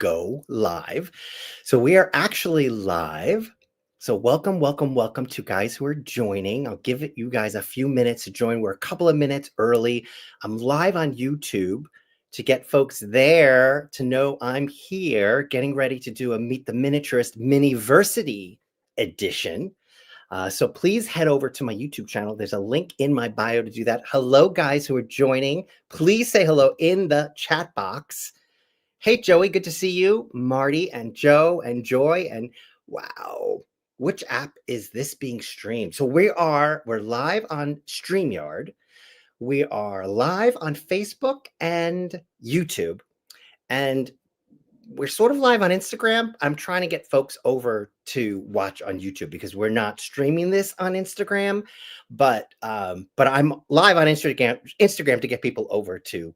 go live. So we are actually live. So welcome to guys who are joining. I'll give you guys a few minutes to join. We're a couple of minutes early. I'm live on YouTube to get folks there to know I'm here, getting ready to do a Meet the Miniaturist MiniVersity edition. So please head over to my YouTube channel. There's a link in my bio to do that. Hello, guys who are joining. Please say hello in the chat box. Hey, Joey, good to see you. Marty and Joe and Joy. And wow, which app is this being streamed? So we're live on StreamYard. We are live on Facebook and YouTube. And we're sort of live on Instagram. I'm trying to get folks over to watch on YouTube because we're not streaming this on Instagram, but I'm live on Instagram to get people over to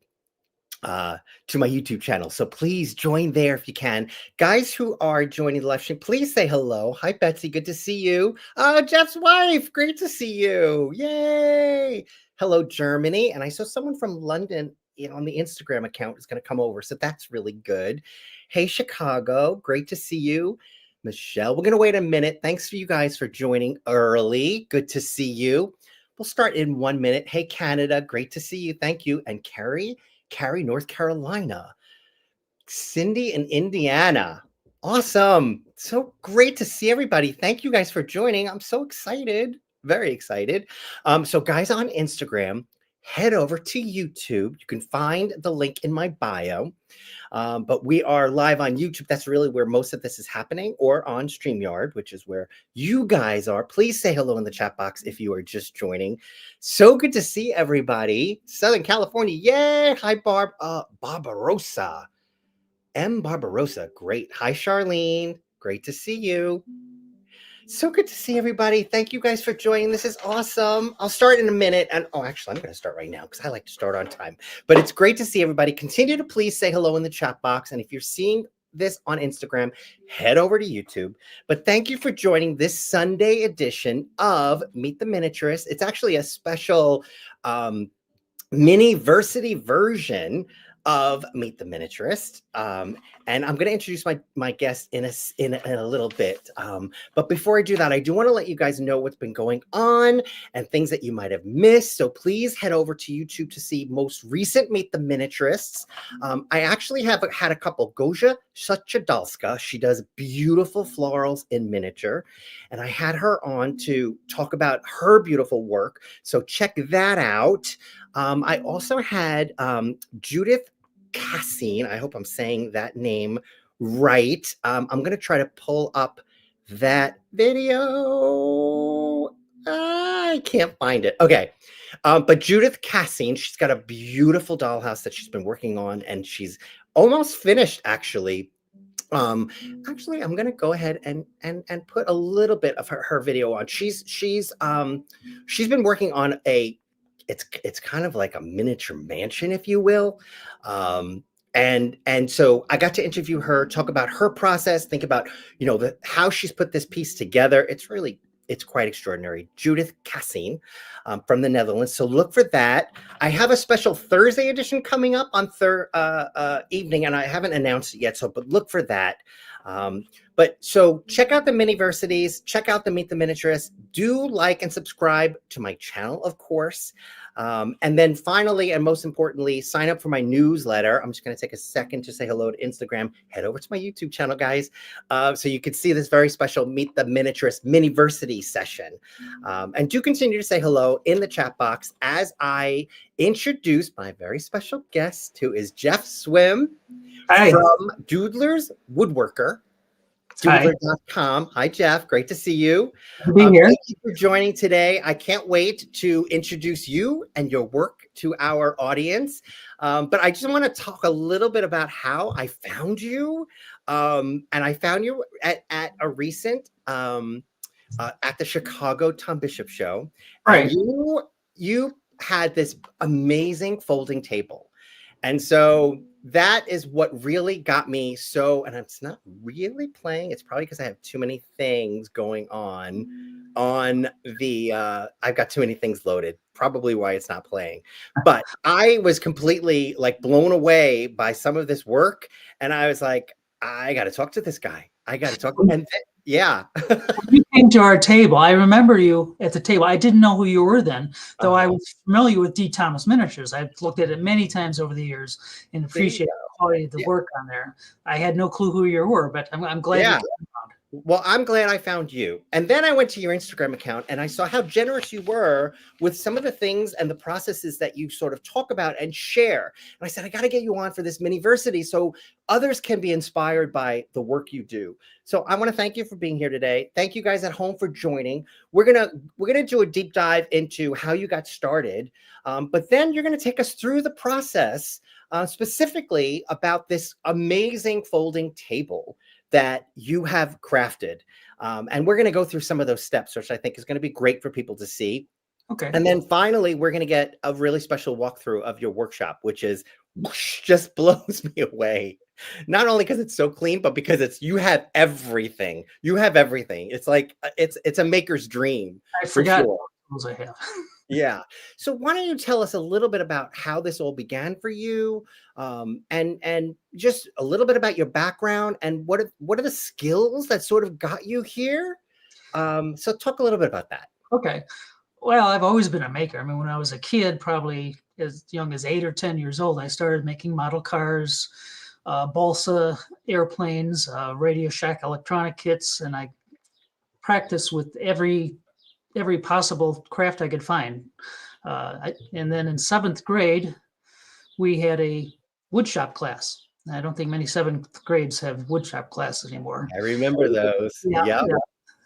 my YouTube channel. So please join there if you can. Guys who are joining the live stream, please say hello. Hi, Betsy. Good to see you. Jeff's wife. Great to see you. Yay. Hello, Germany. And I saw someone from London on the Instagram account is going to come over. So that's really good. Hey, Chicago. Great to see you. Michelle, we're going to wait a minute. Thanks for you guys for joining early. Good to see you. We'll start in 1 minute. Hey, Canada. Great to see you. Thank you. And Carrie, North Carolina. Cindy in Indiana. Awesome. So great to see everybody. Thank you guys for joining. I'm so excited. Very excited. So guys on Instagram, head over to YouTube. You can find the link in my bio. But we are live on YouTube. That's really where most of this is happening, or on StreamYard, which is where you guys are. Please say hello in the chat box if you are just joining. So good to see everybody. Southern California. Yay. Hi, Barbarossa. M. Barbarossa. Great. Hi, Charlene. Great to see you. So good to see everybody. Thank you guys for joining. This is awesome. I'll start in a minute. And actually, I'm going to start right now because I like to start on time. But it's great to see everybody. Continue to please say hello in the chat box. And if you're seeing this on Instagram, head over to YouTube. But thank you for joining this Sunday edition of Meet the Miniaturist. It's actually a special MiniVersity version of Meet the Miniaturist. And I'm going to introduce my guest in a little bit. But before I do that, I do want to let you guys know what's been going on and things that you might have missed. So please head over to YouTube to see most recent Meet the Miniaturists. I actually have had a couple. Gosia Suchadalska. She does beautiful florals in miniature. And I had her on to talk about her beautiful work. So check that out. I also had Judith Cassine. I hope I'm saying that name right. I'm going to try to pull up that video. I can't find it. Okay. But Judith Cassine, she's got a beautiful dollhouse that she's been working on, and she's almost finished, actually. Actually, I'm going to go ahead and put a little bit of her video on. She's been working on it's kind of like a miniature mansion, if you will. And so I got to interview her, talk about her process, think about, how she's put this piece together. It's quite extraordinary. Judith Cassine from the Netherlands. So look for that. I have a special Thursday edition coming up on evening, and I haven't announced it yet. But look for that. But so check out the MiniVersities, check out the Meet the Miniaturist. Do like and subscribe to my channel, of course. And then finally, and most importantly, sign up for my newsletter. I'm just going to take a second to say hello to Instagram. Head over to my YouTube channel, guys, so you can see this very special Meet the Miniaturist MiniVersity session. And do continue to say hello in the chat box as I introduce my very special guest, who is Jeff Swim. Hi. From Doodler's Woodworker. Doodler.com. Hi, Jeff. Great to see you. Thank you for joining today. I can't wait to introduce you and your work to our audience. But I just want to talk a little bit about how I found you. And I found you at a recent at the Chicago Tom Bishop show. Right. And you had this amazing folding table. And so that is what really got me and it's not really playing. It's probably because I have too many things going on the, I've got too many things loaded, probably why it's not playing. But I was completely blown away by some of this work. And I was like, I got to talk to this guy. I got to talk. And yeah. You came to our table. I remember you at the table. I didn't know who you were then, though I was familiar with D. Thomas Miniatures. I've looked at it many times over the years and There you appreciate go. the quality of the work on there. I had no clue who you were, but I'm glad you Yeah. came around. Well, I'm glad I found you. And then I went to your Instagram account and I saw how generous you were with some of the things and the processes that you sort of talk about and share. And I said, I got to get you on for this MiniVersity so others can be inspired by the work you do. So I want to thank you for being here today. Thank you guys at home for joining. We're gonna do a deep dive into how you got started, but then you're gonna take us through the process, specifically about this amazing folding table that you have crafted. And we're going to go through some of those steps, which I think is going to be great for people to see. Okay. And then finally, we're going to get a really special walkthrough of your workshop, which is whoosh, just blows me away. Not only because it's so clean, but because you have everything. You have everything. It's like it's a maker's dream. I forgot sure. what tools I have. Yeah. So why don't you tell us a little bit about how this all began for you, and just a little bit about your background and what are the skills that sort of got you here? So talk a little bit about that. Okay. Well, I've always been a maker. I mean, when I was a kid, probably as young as 8 or 10 years old, I started making model cars, balsa airplanes, Radio Shack electronic kits, and I practiced with every possible craft I could find. And then in 7th grade, we had a woodshop class. I don't think many 7th grades have woodshop classes anymore. I remember those. Yeah.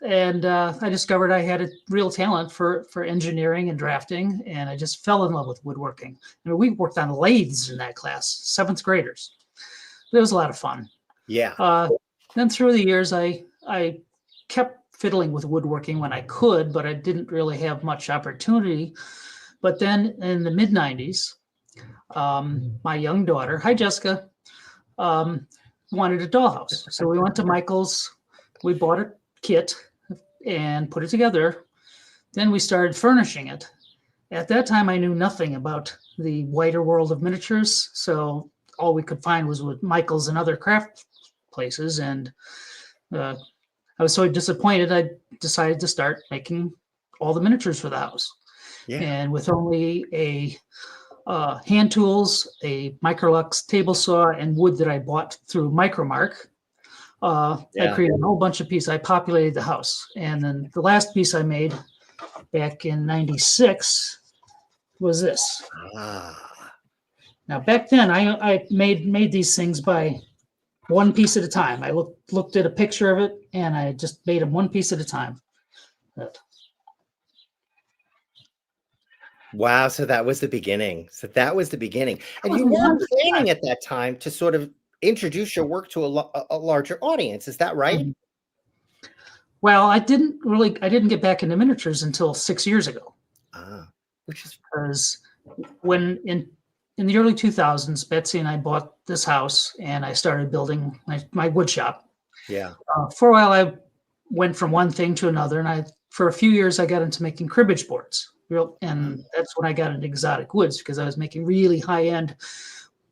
And I discovered I had a real talent for engineering and drafting, and I just fell in love with woodworking. I mean, we worked on lathes in that class, 7th graders. It was a lot of fun. Yeah. Then through the years, I kept fiddling with woodworking when I could, but I didn't really have much opportunity. But then in the mid 90s, my young daughter, hi Jessica, wanted a dollhouse. So we went to Michael's, we bought a kit and put it together. Then we started furnishing it. At that time, I knew nothing about the wider world of miniatures. So all we could find was with Michael's and other craft places. And I was so disappointed, I decided to start making all the miniatures for the house. Yeah. And with only a hand tools, a Microlux table saw, and wood that I bought through Micromark, I created a whole bunch of pieces. I populated the house. And then the last piece I made back in 96 was this. Now, back then, I made these things by one piece at a time. I looked at a picture of it, and I just made them one piece at a time. Wow. So that was the beginning. And you weren't planning at that time to sort of introduce your work to a larger audience. Is that right? Well, I didn't get back into miniatures until 6 years ago. Which is because when in the early 2000s, Betsy and I bought this house and I started building my wood shop. Yeah. For a while, I went from one thing to another, and for a few years I got into making cribbage boards. And that's when I got into exotic woods, because I was making really high-end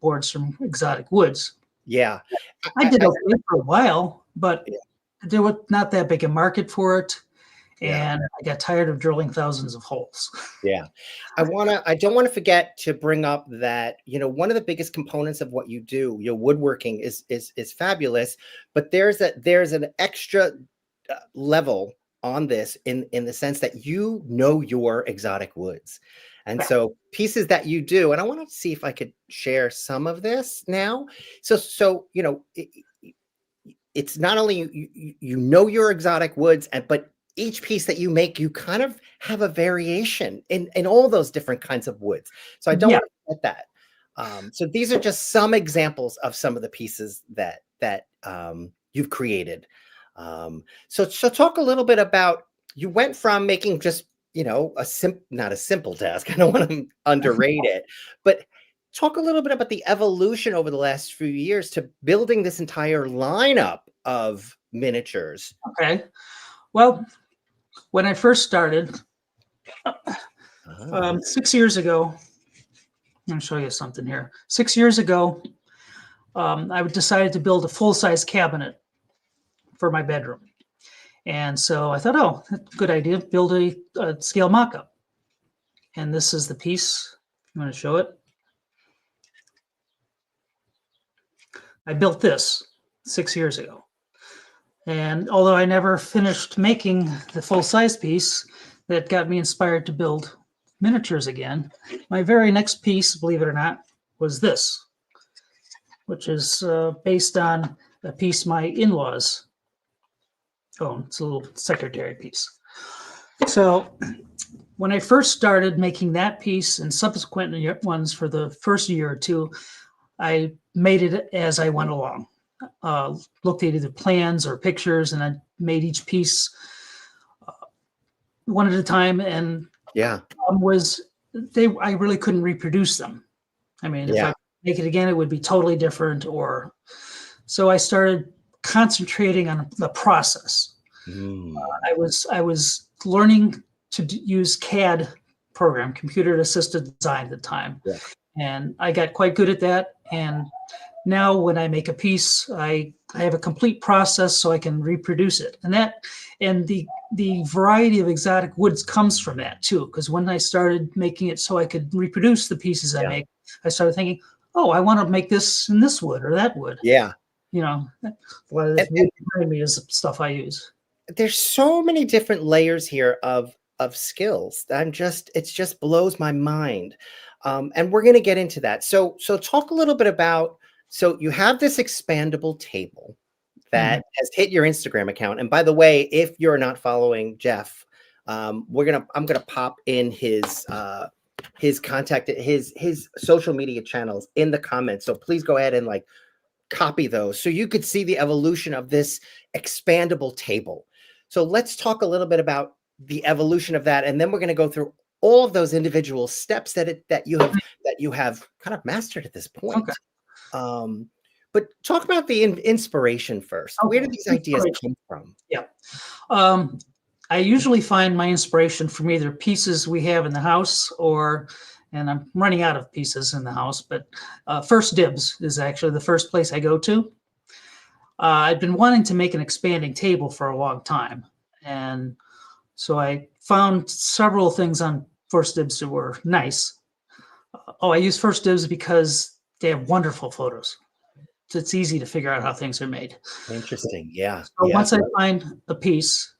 boards from exotic woods. Yeah. I did okay for a while, but there was not that big a market for it. And I got tired of drilling thousands of holes. Yeah. I don't want to forget to bring up that, one of the biggest components of what you do, your woodworking is fabulous, but there's an extra level on this in the sense that your exotic woods. And so pieces that you do, and I want to see if I could share some of this now. So it's not only your exotic woods, but each piece that you make, you kind of have a variation in all those different kinds of woods. So I don't want to forget that. So these are just some examples of some of the pieces that you've created. So talk a little bit about, you went from making just, not a simple task. I don't want to underrate it, but talk a little bit about the evolution over the last few years to building this entire lineup of miniatures. Okay. Well, when I first started 6 years ago, I'm going to show you something here. 6 years ago, I decided to build a full-size cabinet for my bedroom. And so I thought, oh, that's a good idea, build a scale mock-up. And this is the piece. I'm going to show it. I built this 6 years ago. And although I never finished making the full-size piece that got me inspired to build miniatures again, my very next piece, believe it or not, was this, which is based on a piece my in-laws own. It's a little secretary piece. So when I first started making that piece and subsequent ones for the first year or two, I made it as I went along. Looked at either plans or pictures, and I made each piece one at a time. And Yeah. I really couldn't reproduce them. I mean, if I make it again, it would be totally different. So I started concentrating on the process. I was learning to use CAD program, computer assisted design at the time, and I got quite good at that. And now when I make a piece, I have a complete process so I can reproduce it. And the variety of exotic woods comes from that too. Because when I started making it so I could reproduce the pieces I make, I started thinking, oh, I want to make this in this wood or that wood. Yeah. You know, a lot of this wood behind me is stuff I use. There's so many different layers here of skills. It just blows my mind. And we're going to get into that. So talk a little bit about, so you have this expandable table that has hit your Instagram account. And by the way, if you're not following Jeff, I'm gonna pop in his contact, his social media channels in the comments. So please go ahead and copy those so you could see the evolution of this expandable table. So let's talk a little bit about the evolution of that, and then we're going to go through all of those individual steps that you have kind of mastered at this point. Okay. But talk about the inspiration first. Okay. Where did these ideas come from? Yeah. I usually find my inspiration from either pieces we have in the house and I'm running out of pieces in the house, but First Dibs is actually the first place I go to. I've been wanting to make an expanding table for a long time. And so I found several things on First Dibs that were nice. I use First Dibs because they have wonderful photos. So it's easy to figure out how things are made. Interesting. Yeah. So once I find a piece,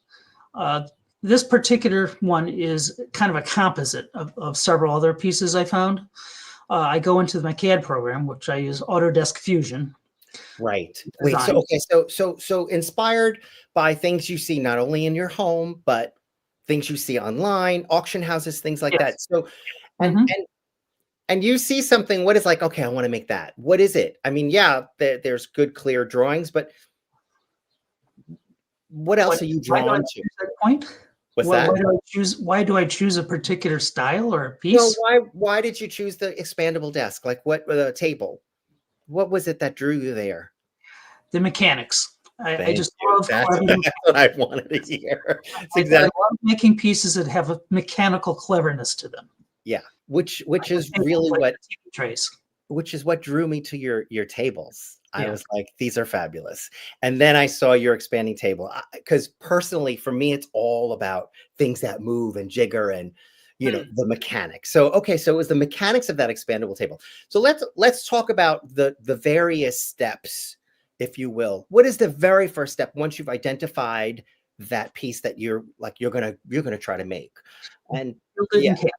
this particular one is kind of a composite of several other pieces I found. I go into my CAD program, which I use Autodesk Fusion. Right. Wait. So inspired by things you see not only in your home, but things you see online, auction houses, things like that. So, and you see something. What is okay, I want to make that. What is it? I mean, there's good, clear drawings, but what else are you drawn to? That point? What's that? Why do I choose a particular style or a piece? Well, why did you choose the expandable desk? What the table? What was it that drew you there? The mechanics. I just love that's what I wanted to hear. I love making pieces that have a mechanical cleverness to them. Yeah, which is really what drew me to your tables. I was like, these are fabulous. And then I saw your expanding table because personally, for me, it's all about things that move and jigger and the mechanics. So it was the mechanics of that expandable table. So let's talk about the various steps, if you will. What is the very first step once you've identified that piece that you're gonna try to make? And it's CAD.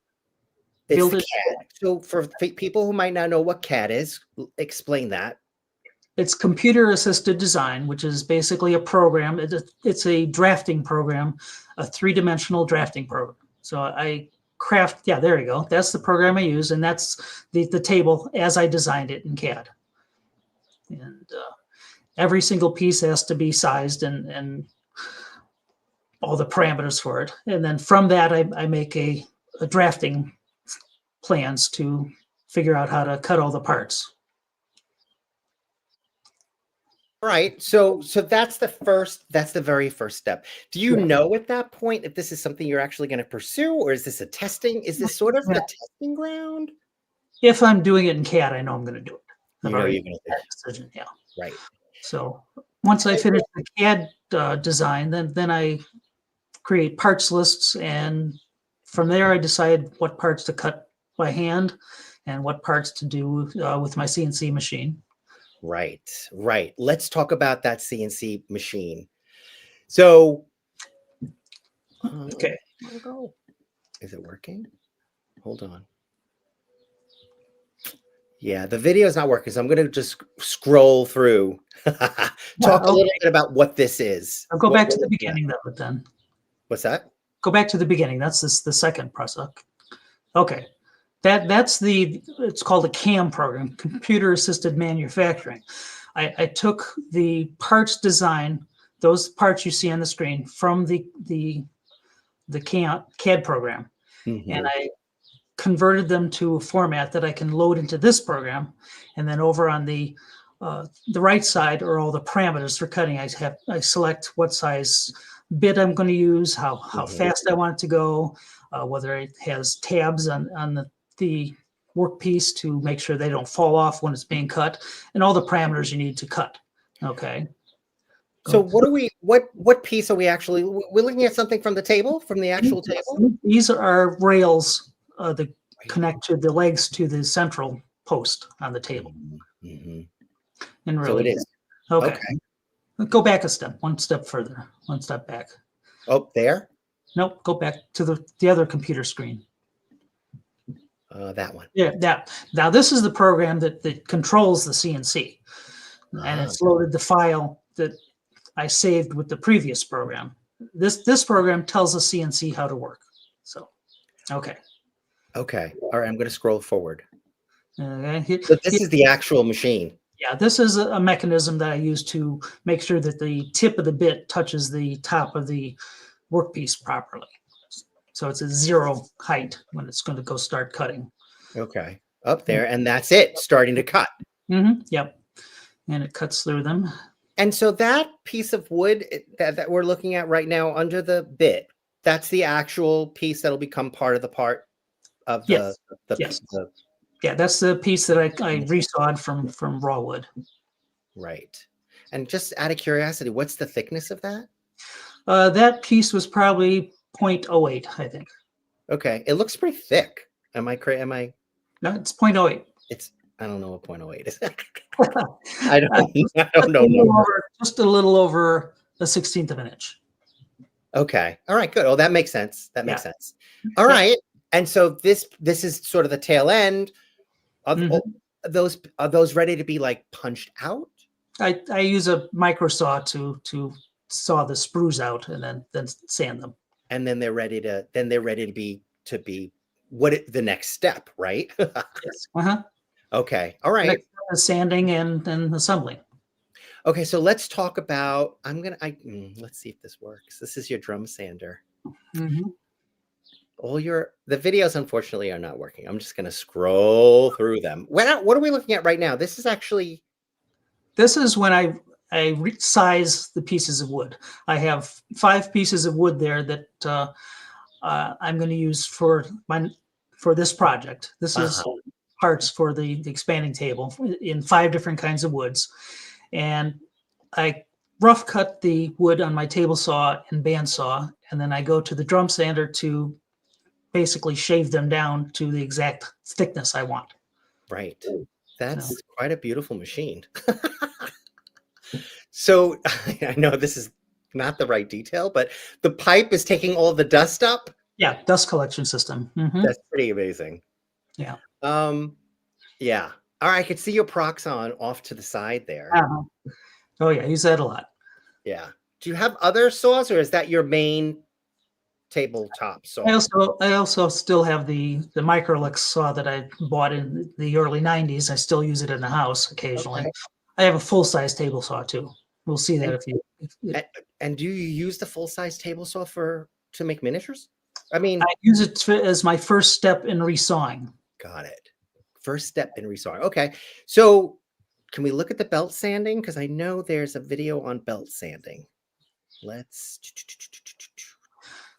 So for people who might not know what CAD is, explain that. It's computer assisted design, which is basically a program. It's a drafting program, a 3-dimensional drafting program. So I craft, there you go. That's the program I use. And that's the table as I designed it in CAD. And every single piece has to be sized and all the parameters for it. And then from that, I make a drafting plans to figure out how to cut all the parts. Right. So that's the very first step. Do you know at that point if this is something you're actually going to pursue, or is this is this sort of the testing ground? If I'm doing it in CAD, I know I'm going to do it. I've You know already you're gonna made that decision. Yeah. right. So once I finish the CAD design, then I create parts lists, and from there I decide what parts to cut by hand and what parts to do with my CNC machine. Right, right. Let's talk about that CNC machine. So, Okay. where'd it go? Is it working? Hold on. Yeah, the video is not working, so I'm going to just scroll through. Yeah. Talk a little Okay. bit about what this is. I'll go back What to the is that? beginning of it then. What's that? Go back to the beginning. That's the second process. Okay. That's it's called a CAM program, computer assisted manufacturing. I took the parts design, those parts you see on the screen from the CAD program, and Hmm. I converted them to a format that I can load into this program. And then over on the right side are all the parameters for cutting. I select what size bit I'm going to use, how Hmm. fast I want it to go, whether it has tabs on the workpiece to make sure they don't fall off when it's being cut, and all the parameters you need to cut. Okay. So, Go. what are we? What piece are we actually? We're looking at something from the table, from the actual table. These are rails that Right. connect to the legs to the central post on the table. Hmm. And So it really, is. okay. Okay. Go back a step, one step further, one step back. Oh, there. Nope, go back to the other computer screen. That one. Yeah, that. Now this is the program that controls the CNC, and Ah, it's loaded the file that I saved with the previous program. This program tells the CNC how to work. So, okay. okay. All right. I'm going to scroll forward. Okay. So this is the actual machine. Yeah, this is a mechanism that I use to make sure that the tip of the bit touches the top of the workpiece properly. So it's a zero height when it's going to go start cutting. Okay. Up there, and that's it. Starting to cut. Yep. And it cuts through them. And so that piece of wood that we're looking at right now under the bit, that's the actual piece that'll become part of the part of Yes. the, Yes. the Yeah, that's the piece that I resawed from raw wood. right. And just out of curiosity, what's the thickness of that? That piece was probably 0.08, I think. Okay, it looks pretty thick. Am I crazy? Am I? No, it's 0.08. It's I don't know what 0.08 is. Uh, I don't know numbers. just a little over a 16th of an inch. Okay. All right, good. Oh, that makes sense. That Yeah. makes sense. All Yep. right. And so this is sort of the tail end of are those ready to be like punched out? I use a micro saw to saw the sprues out and then sand them. And then they're ready to be the next step, right? Yes. Uh-huh. Okay. All Next right. step is sanding and assembling. Okay, so let's talk about let's see if this works. This is your drum sander. Mm-hmm. The videos unfortunately are not working. I'm just going to scroll through them. What are we looking at right now? This is actually This is when I size the pieces of wood. I have 5 pieces of wood there that I'm going to use for this project. This is uh-huh, parts for the expanding table in 5 different kinds of woods, and I rough cut the wood on my table saw and bandsaw, and then I go to the drum sander to basically shave them down to the exact thickness I want. right. So, That's quite a beautiful machine. So I know this is not the right detail, but the pipe is taking all the dust up. yeah, dust collection system. That's pretty amazing. Yeah. Um, yeah. All right, I could see your Proxon off to the side there. Uh-huh. Oh yeah, I use that a lot. Yeah. Do you have other saws, or is that your main tabletop saw? I also still have the Microlix saw that I bought in the early '90s. I still use it in the house occasionally. Okay. I have a full size table saw too. We'll see that And, if you. and and do you use the full size table saw to make miniatures? I mean, I use it as my first step in resawing. got it. First step in resawing. Okay. So can we look at the belt sanding? Because I know there's a video on belt sanding. Let's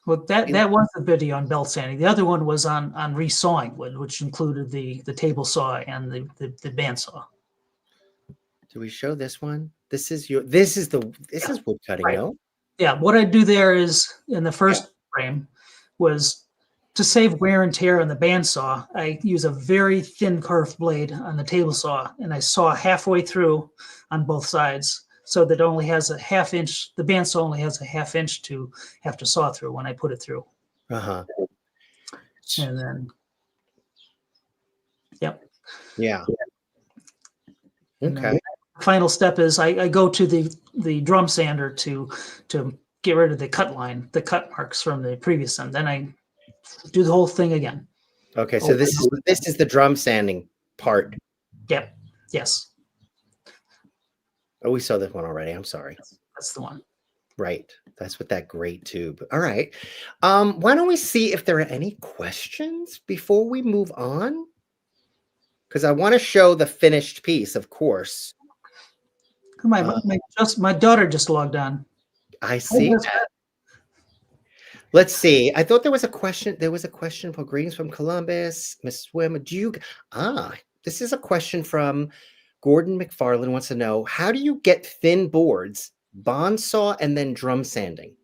Well, that was the video on belt sanding. The other one was on resawing wood, which included the table saw and the bandsaw. Do we show this one? This is wood cutting, Right. no? Yeah. What I do there is in the Yeah. first frame was to save wear and tear on the bandsaw. I use a very thin curved blade on the table saw, and I saw halfway through on both sides, so that only has a half inch. The bandsaw only has a half inch to have to saw through when I put it through, Uh-huh. and then yep. Yeah. And then Okay. the final step is I go to the drum sander to get rid of the cut line, the cut marks from the previous one. Then I do the whole thing again. Okay. So this is the drum sanding part. Yep. Yes. Oh, we saw this one already. I'm sorry. That's the one. Right. That's with that great tube. All right. Why don't we see if there are any questions before we move on? Because I want to show the finished piece, of course. My daughter just logged on. I see that. Let's see. I thought there was a question. There was a question for greetings from Columbus. Miss Swim, this is a question from Gordon McFarland wants to know, how do you get thin boards, bond saw, and then drum sanding?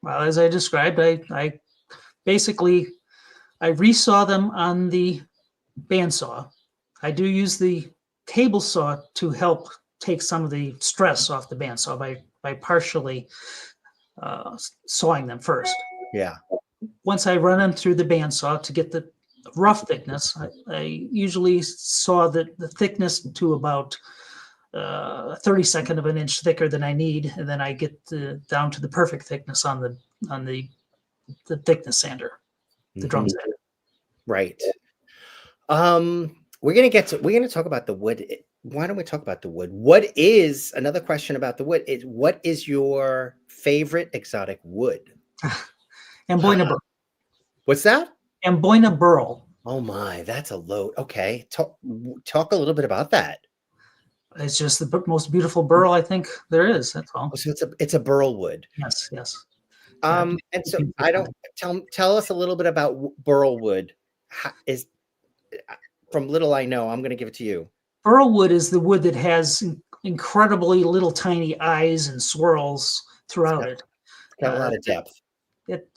Well, as I described, I basically I resaw them on the bandsaw. I do use the table saw to help take some of the stress off the bandsaw by partially sawing them first. Yeah. Once I run them through the bandsaw to get the rough thickness, I usually saw the thickness to about 32nd of an inch thicker than I need, and then I get down to the perfect thickness on the thickness sander, the drum sander. Right. We're gonna talk about the wood. Why don't we talk about the wood? What is another question about the wood? Is what is your favorite exotic wood? Amboina burl. What's that? Amboina burl. Oh my, that's a load. Okay, talk a little bit about that. It's just the most beautiful burl I think there is. That's all. Oh, so it's a burl wood. Yes, yes. And so I don't tell us a little bit about burl wood. From little I know, I'm going to give it to you. Burl wood is the wood that has incredibly little tiny eyes and swirls throughout it. Got a lot of depth.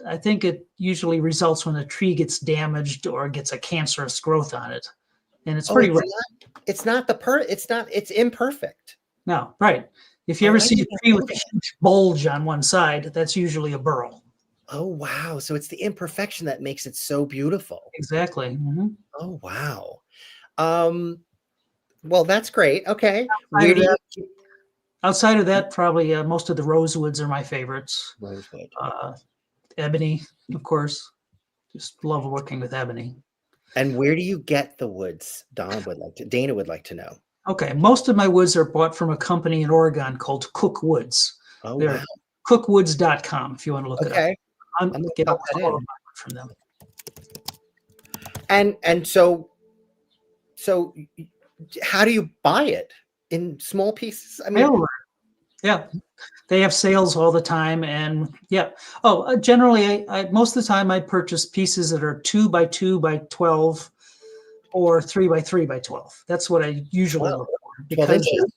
I think it usually results when a tree gets damaged or gets a cancerous growth on it, and it's pretty. It's imperfect. No, right. If you ever see a tree with a huge bulge on one side, that's usually a burl. Oh wow! So it's the imperfection that makes it so beautiful. Exactly. Mm-hmm. Oh wow. Well, that's great. Okay. Outside of that, probably most of the rosewoods are my favorites. Rosewood. Ebony, of course. Just love working with ebony. And where do you get the woods? Dana would like to know. Okay, most of my woods are bought from a company in Oregon called Cook Woods. Oh, They're wow. cookwoods.com if you want to look it up. I'm going to pop that in. From them. And so how do you buy it? In small pieces? I mean, yeah, they have sales all the time, and yeah. Oh, generally, I most of the time I purchase pieces that are 2 by 2 by 12 or 3 by 3 by 12. That's what I usually look for. 12 inches.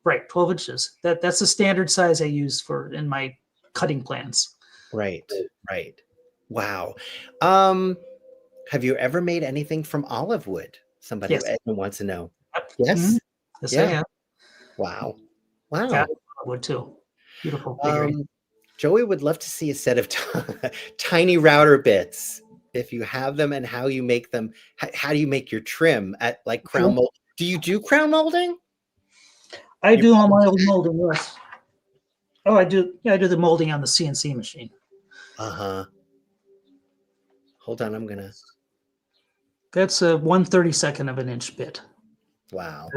Right, 12 inches. That's the standard size I use in my cutting plans. Right. Wow. Have you ever made anything from olive wood? Somebody wants to know. Yes. Mm-hmm. Yes, I have. Wow. Yeah, wood too. Beautiful. Joey would love to see a set of tiny router bits. If you have them, and how you make them. How do you make your trim at like crown mold? Do you do crown molding? I do all my old molding. Yes. Oh, I do. Yeah, I do the molding on the CNC machine. Hold on, I'm gonna. That's a 1/32 of an inch bit. Wow.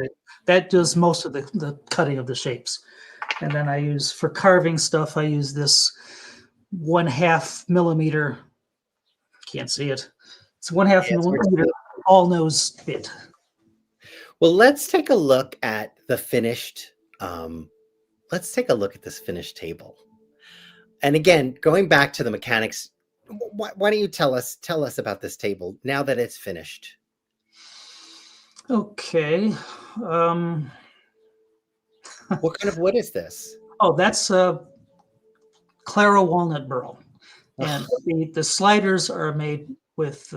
That does most of the cutting of the shapes. And then I use, for carving stuff, I use this 1/2 millimeter. Can't see it. It's 1/2 millimeter all nose bit. Well, let's take a look at the finished. Let's take a look at this finished table. And again, going back to the mechanics, why don't you tell us about this table now that it's finished? Okay. What kind of wood is this? Oh, that's Claro walnut burl, and Ugh, the sliders are made with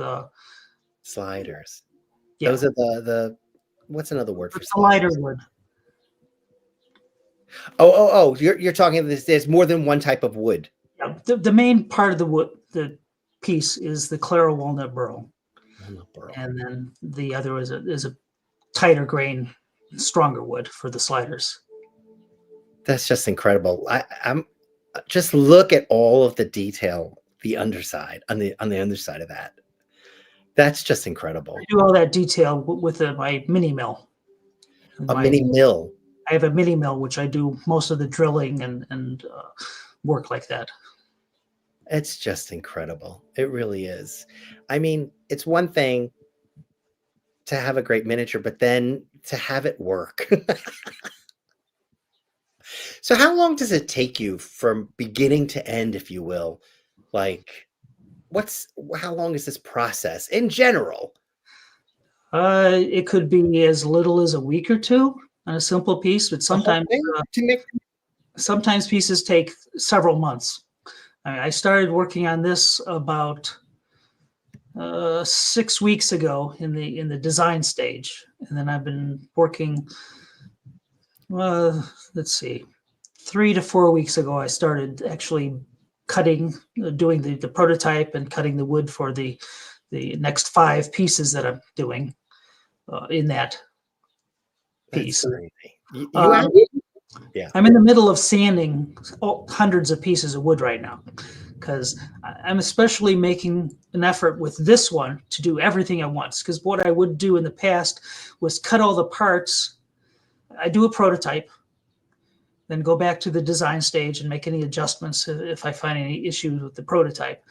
sliders. yeah, Those are the what's another word the for slider sliders? wood. Oh, you're talking this, there's more than one type of wood. Yeah, the main part of the wood, the piece is the Claro walnut burl, Walnut burl. and then the other is a tighter grain, stronger wood for the sliders. That's just incredible. I'm just look at all of the detail, the underside on the underside of that. That's just I incredible. do all that detail with my mini mill. A My mini mill. I have a mini mill which I do most of the drilling and work like that. It's just incredible. It really is. I mean, it's one thing to have a great miniature, but then to have it work. So how long does it take you from beginning to end, if you will? Like, what's how long is this process in general? It could be as little as a week or two on a simple piece, but The whole sometimes thing uh, to make sometimes pieces take several months. I started working on this about 6 weeks ago in the design stage, and then I've been working. Let's see, 3 to 4 weeks ago, I started actually cutting, doing the prototype and cutting the wood for the next 5 pieces that I'm doing in that that's piece. crazy. You Um, actually, yeah. I'm in the middle of sanding hundreds of pieces of wood right now because I'm especially making an effort with this one to do everything at once. Because what I would do in the past was cut all the parts. I do a prototype, then go back to the design stage and make any adjustments if I find any issues with the prototype.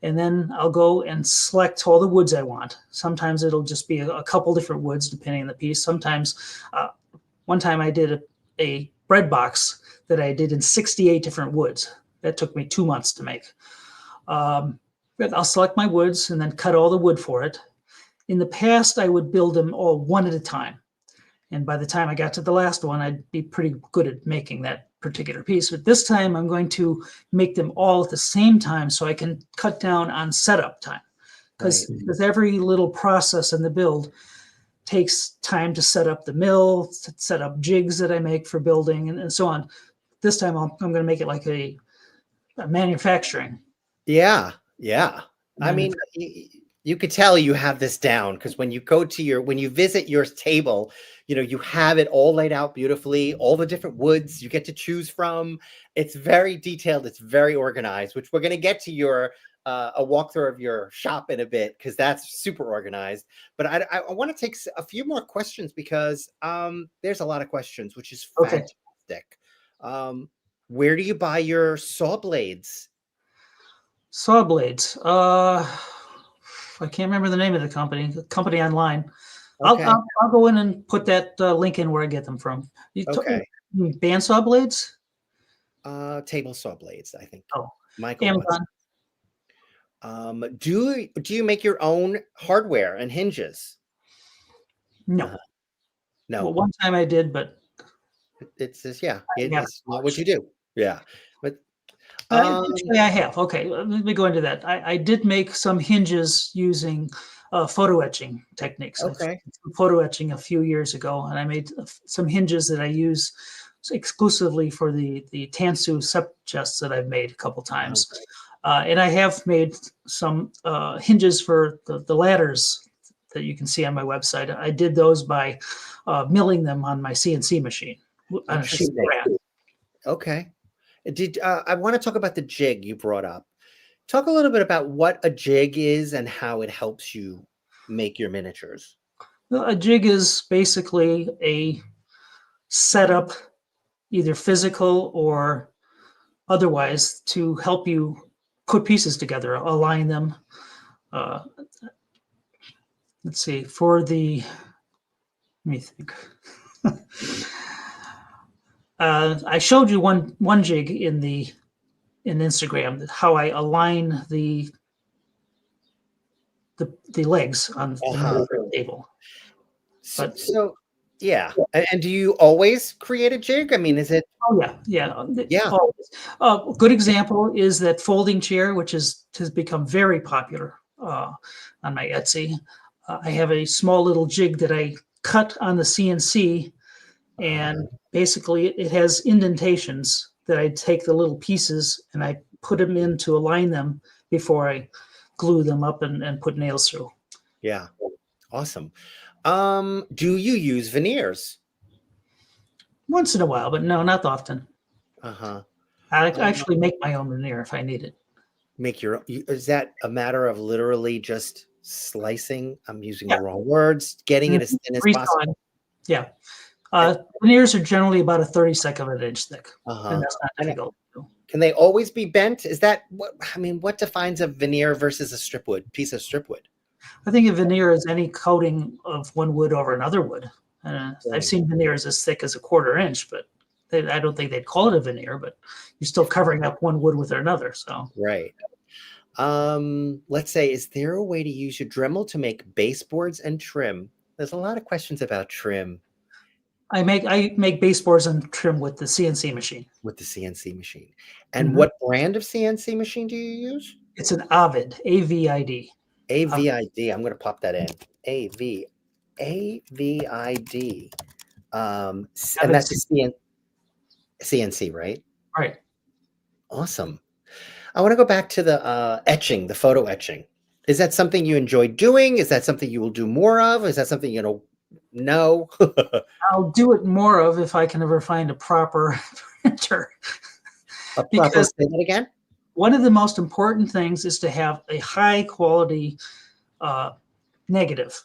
And then I'll go and select all the woods I want. Sometimes it'll just be a couple different woods depending on the piece. Sometimes, one time I did a bread box that I did in 68 different woods. That took me 2 months to make. I'll select my woods and then cut all the wood for it. In the past, I would build them all one at a time. And by the time I got to the last one, I'd be pretty good at making that particular piece. But this time I'm going to make them all at the same time so I can cut down on setup time. Right. Because every little process in the build takes time to set up the mill, set up jigs that I make for building, and so on. This time I'm going to make it like a manufacturing. Yeah, yeah. I mean, Manuf- you could tell you have this down because when you go to when you visit your table, you have it all laid out beautifully, all the different woods you get to choose from. It's very detailed, it's very organized, which we're going to get to your a walkthrough of your shop in a bit because that's super organized. But I want to take a few more questions because there's a lot of questions, which is okay. fantastic. Um, where do you buy your saw blades? Saw blades. I can't remember the name of the company. The company online. I'll Okay. I'll, I'll go in and put that link in where I get them from. Okay. Bandsaw blades? Table saw blades, I think Oh, Michael wants. Amazon. Do you make your own hardware and hinges? No. Uh, Well, no, one time I did, but it's just yeah, I haven't it's not what much. you do. Yeah, but um, Actually, I have. Okay, let me go into that. I did make some hinges using photo etching techniques. I took okay, some photo etching a few years ago, and I made some hinges that I use exclusively for the Tansu sep chests that I've made a couple oh, times. And I have made some hinges for the ladders that you can see on my website. I did those by milling them on my CNC machine on a sheet interesting. rack. Okay, did I want to talk about the jig you brought up? Talk a little bit about what a jig is and how it helps you make your miniatures. A jig is basically a setup, either physical or otherwise, to help you put pieces together, align them. Uh, let's see, let me think. I showed you one jig in Instagram how I align the legs on the Uh middle huh. of the table. So, But so Yeah. And do you always create a jig? I mean, is it Oh, yeah, yeah, yeah. always. A good example is that folding chair, which has become very popular, on my Etsy. I have a small little jig that I cut on the CNC, and basically it has indentations that I take the little pieces and I put them in to align them before I glue them up and put nails through. Yeah. Awesome. Do you use veneers? Once in a while, but no, not often. Uh-huh. I Uh, actually make my own veneer if I need it. make your is that a matter of literally just slicing? I'm using Yeah. the wrong words, getting it as Mhm. thin as Resawing. possible. Yeah. And Veneers are generally about a 32nd of an inch thick, and uh-huh. that's not And difficult to do. can they always be bent? Is that what I mean, what defines a veneer versus a strip wood, piece of strip wood? I think a veneer is any coating of one wood over another wood. I've Right. seen veneers as thick as a quarter inch, but I don't think they'd call it a veneer, but you're still covering up one wood with another. So Right. Let's say, is there a way to use your Dremel to make baseboards and trim? There's a lot of questions about trim I make baseboards and trim with the CNC machine. with the CNC machine. And Mhm. what brand of CNC machine do you use? It's an Avid, AVID. AVID. I'm going to pop that in. AV AVID. And Avid, that's a CNC, right? right. Awesome. I want to go back to the etching, the photo etching. Is that something you enjoy doing? Is that something you will do more of? Is that something you know? No. I'll do it more of if I can ever find a proper printer, A proper because say that again? one of the most important things is to have a high quality uh, negative,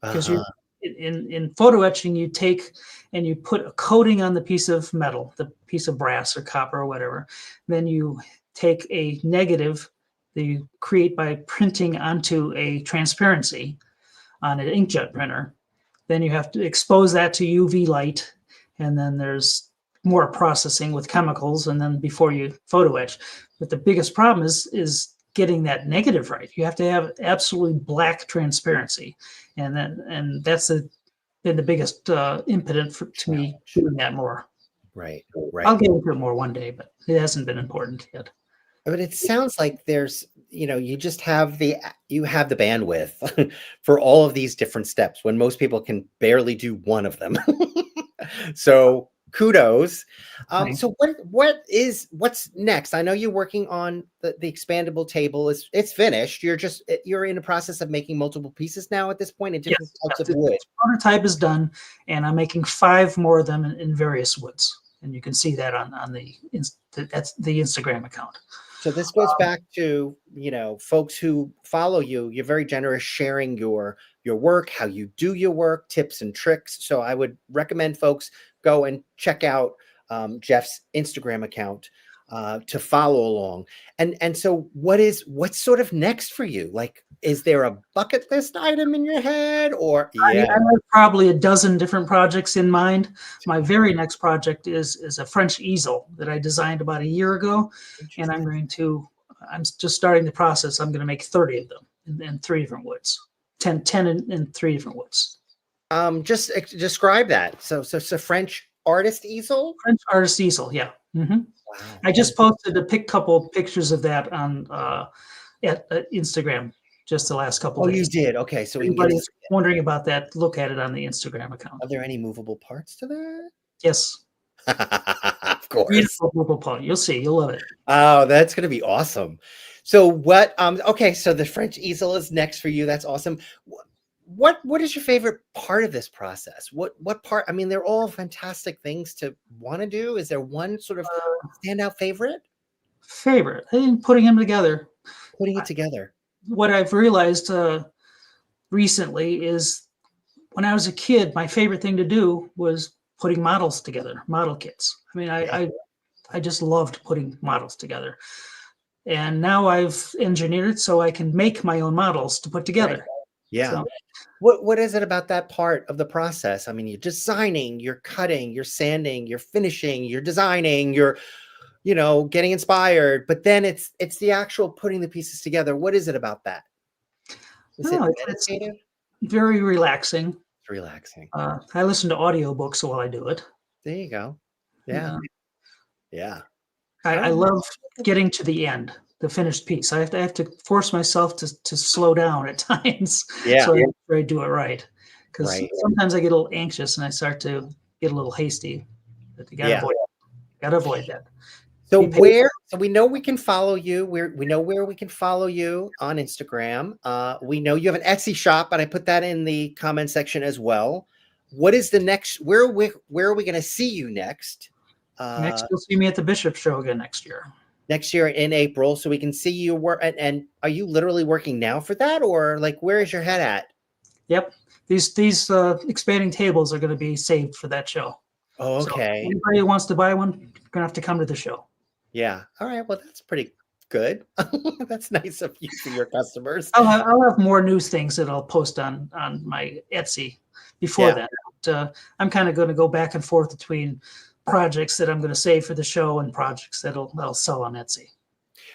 because you Uh-huh. in photo etching you take and you put a coating on the piece of metal, the piece of brass or copper or whatever. Then you take a negative that you create by printing onto a transparency on an inkjet printer. Then you have to expose that to UV light, and then there's more processing with chemicals, and then before you photo etch. But the biggest problem is getting that negative right. You have to have absolutely black transparency, and that's been the biggest impetus to me Challenge. doing that more. Right, I'll right. get into it more one day, but it hasn't been important yet. But it sounds like there's, you just have you have the bandwidth for all of these different steps when most people can barely do one of them. So kudos. Thanks. So what's next? I know you're working on the expandable table. It's finished. You're in the process of making multiple pieces now at this point in different Yes, types of the wood. prototype is done, and I'm making 5 more of them in various woods, and you can see that on that's the Instagram account. So this goes back to, folks who follow you. You're very generous sharing your work, how you do your work, tips and tricks. So I would recommend folks go and check out Jeff's Instagram account to follow along. And so what's sort of next for you? Like, is there a bucket list item in your head, or I yeah? have probably a dozen different projects in mind. My very next project is a French easel that I designed about a year ago, and Interesting. I'm just starting the process. I'm going to make 30 of them in 3 different woods, 10 in 3 different woods. Just describe that. So French artist easel. French artist easel, yeah. Wow. I just posted a couple pictures of that on at Instagram just the last couple Oh, you days. did. Okay, so we can get a Anybody's wondering about that, look at it on the Instagram account. Are there any movable parts to that? Yes, Of course. beautiful purple paint. You'll see, you'll love it. Oh, that's gonna be awesome. So okay, so the French easel is next for you. That's awesome. What is your favorite part of this process? What part? I mean, they're all fantastic things to want to do. Is there one sort of standout favorite? Favorite, I think putting them together. Putting I- it together. What I've realized recently is when I was a kid, my favorite thing to do was putting models together, model kits. I mean, Yeah, I just loved putting models together. And now I've engineered so I can make my own models to put right. together. Yeah. So What is it about that part of the process? I mean, you're designing, you're cutting, you're sanding, you're finishing, you're designing, you're getting inspired, but then it's the actual putting the pieces together. What is it about that? Is it no, it's meditative? very relaxing. It's relaxing. I listen to audiobooks while I do it. There you go. Yeah. Yeah. Yeah. I Oh, love getting to the end, the finished piece. I have to force myself to slow down at times yeah. so I do it right. Because Right. sometimes I get a little anxious and I start to get a little hasty. But you Yeah. gotta avoid that. So Be patient. so we know we can follow you. We know where we can follow you on Instagram. We know you have an Etsy shop, and I put that in the comment section as well. What is the next? Where are we going to see you next? Next, you'll see me at the Bishop Show again next year. Next year in April, so we can see you work. And are you literally working now for that, or like where is your head at? Yep. These expanding tables are going to be saved for that show. Oh, So okay. anybody who wants to buy one, you're gonna have to come to the show. Yeah. All right. Well, that's pretty good. That's nice of you for your customers. I'll have more news things that I'll post on my Etsy before Yeah. that. But, I'm kind of going to go back and forth between projects that I'm going to save for the show and projects that'll sell on Etsy.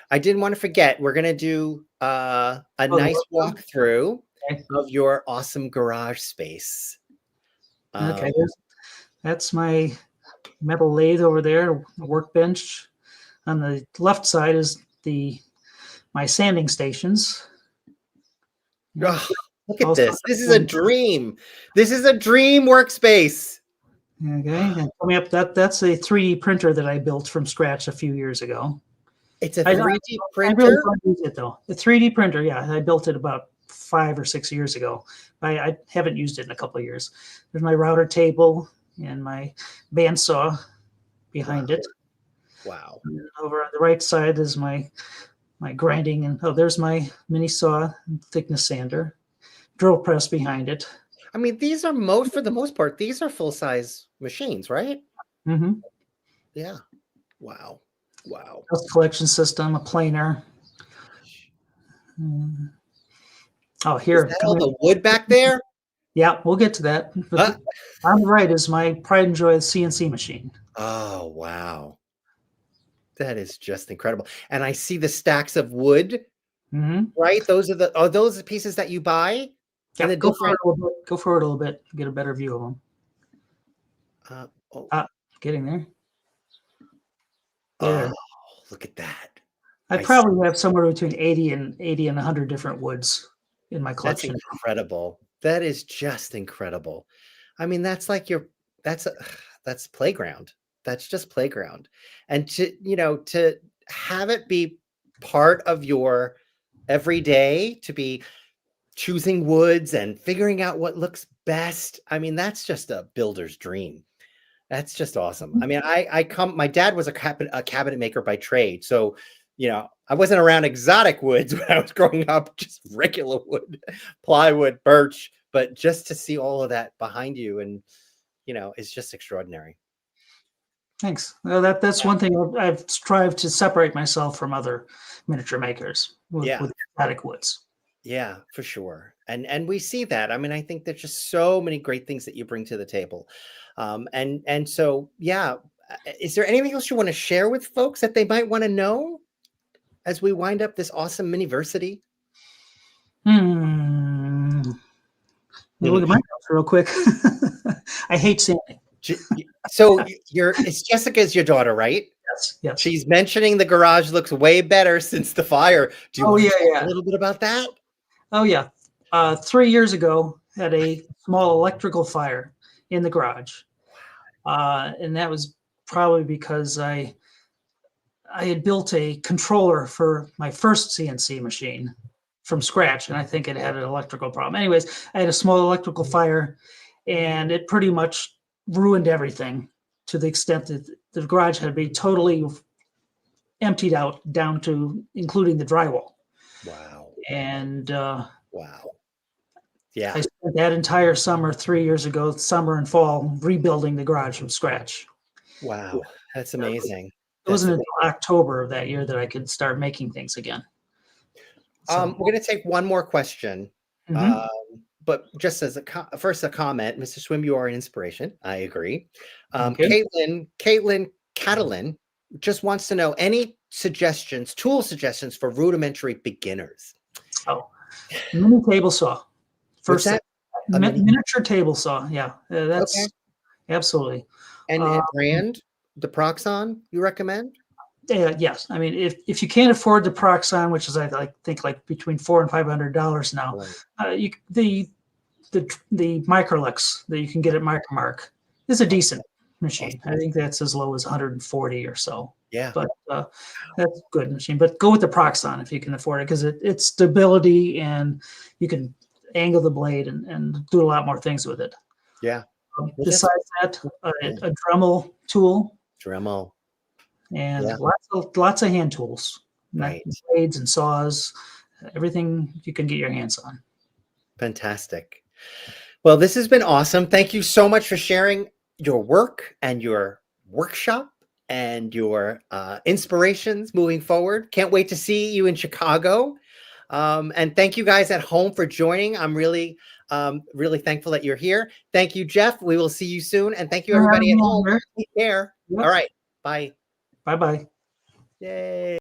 I didn't want to forget. We're gonna do a nice walkthrough Okay. of your awesome garage space. Okay, that's my metal lathe over there, a workbench. On the left side is my sanding stations. Oh, look at Also, this. This is a dream. This is a dream workspace. okay, and coming up, that's a 3D printer that I built from scratch a few years ago. It's a I 3D really printer. don't use it though. The 3D printer, yeah, I built it about 5 or 6 years ago. I haven't used it in a couple of years. There's my router table and my bandsaw behind it. Wow. And over on the right side is my grinding, and there's my mini saw and thickness sander, drill press behind it. I mean, these are for the most part, these are full-size machines, right? Mm-hmm. Yeah. Wow. Wow. Dust collection system, a planer. Oh, here. Is that all the wood back there? Yeah, we'll get to that. But on the right is my pride and joy CNC machine. Oh, wow. That is just incredible. And I see the stacks of wood, right? Are those the pieces that you buy? Yeah, And the go different for it a little bit, get a better view of them. Getting there. There. Oh, look at that. I probably have somewhere between 80 and 100 different woods in my collection. That's incredible. That is just incredible. I mean, that's like that's playground. That's just playground. And to have it be part of your everyday, to be choosing woods and figuring out what looks best. I mean, that's just a builder's dream. That's just awesome. I mean, my dad was a cabinet maker by trade. So, I wasn't around exotic woods when I was growing up, just regular wood, plywood, birch, but just to see all of that behind you and, it's just extraordinary. Thanks. Well, that's one thing I've strived to separate myself from other miniature makers with exotic woods. Yeah, for sure. And we see that. I mean, I think there's just so many great things that you bring to the table. And so, yeah, is there anything else you want to share with folks that they might want to know as we wind up this awesome MiniVersity? Look at my notes real quick. I hate sanding. So it's Jessica's your daughter, right? Yes. She's mentioning the garage looks way better since the fire. Do you want to talk a little bit about that? Oh yeah. 3 years ago, had a small electrical fire in the garage. And that was probably because I had built a controller for my first CNC machine from scratch, and I think it had an electrical problem. Anyways, I had a small electrical fire, and it pretty much ruined everything to the extent that the garage had to be totally emptied out down to including the drywall. Wow. And wow. Yeah. I spent that entire summer 3 years ago, summer and fall, rebuilding the garage from scratch. Wow. That's amazing. It wasn't until October of that year that I could start making things again. We're going to take one more question. But just as a comment, Mr. Swim, you are an inspiration. I agree. Caitlin Catalan just wants to know any tool suggestions for rudimentary beginners. Oh, mini table saw. First, A mini. Miniature table saw. Yeah, Okay. that's absolutely. And Uh, brand, the Proxon, you recommend? yeah, yes. I mean, if you can't afford the Proxon, which is I think like between $400 and $500 now, Right. you the Microlux that you can get at Micromark is a decent machine. I Okay. think that's as low as 140 or so. Yeah. But that's a good machine. But go with the Proxon if you can afford it, because it's stability and you can angle the blade and do a lot more things with it. Yeah. Well, that's Besides that, yeah. a Dremel tool Dremel. and Yeah. lots of hand tools, Right. blades and saws, everything you can get your hands on. Fantastic. Well, this has been awesome. Thank you so much for sharing your work and your workshop and your inspirations moving forward. Can't wait to see you in Chicago. And thank you guys at home for joining. I'm really thankful that you're here. Thank you, Jeff. We will see you soon. And thank you, For having everybody at me on home. here. Take care. All Yep. right. Bye. Bye bye. Yay.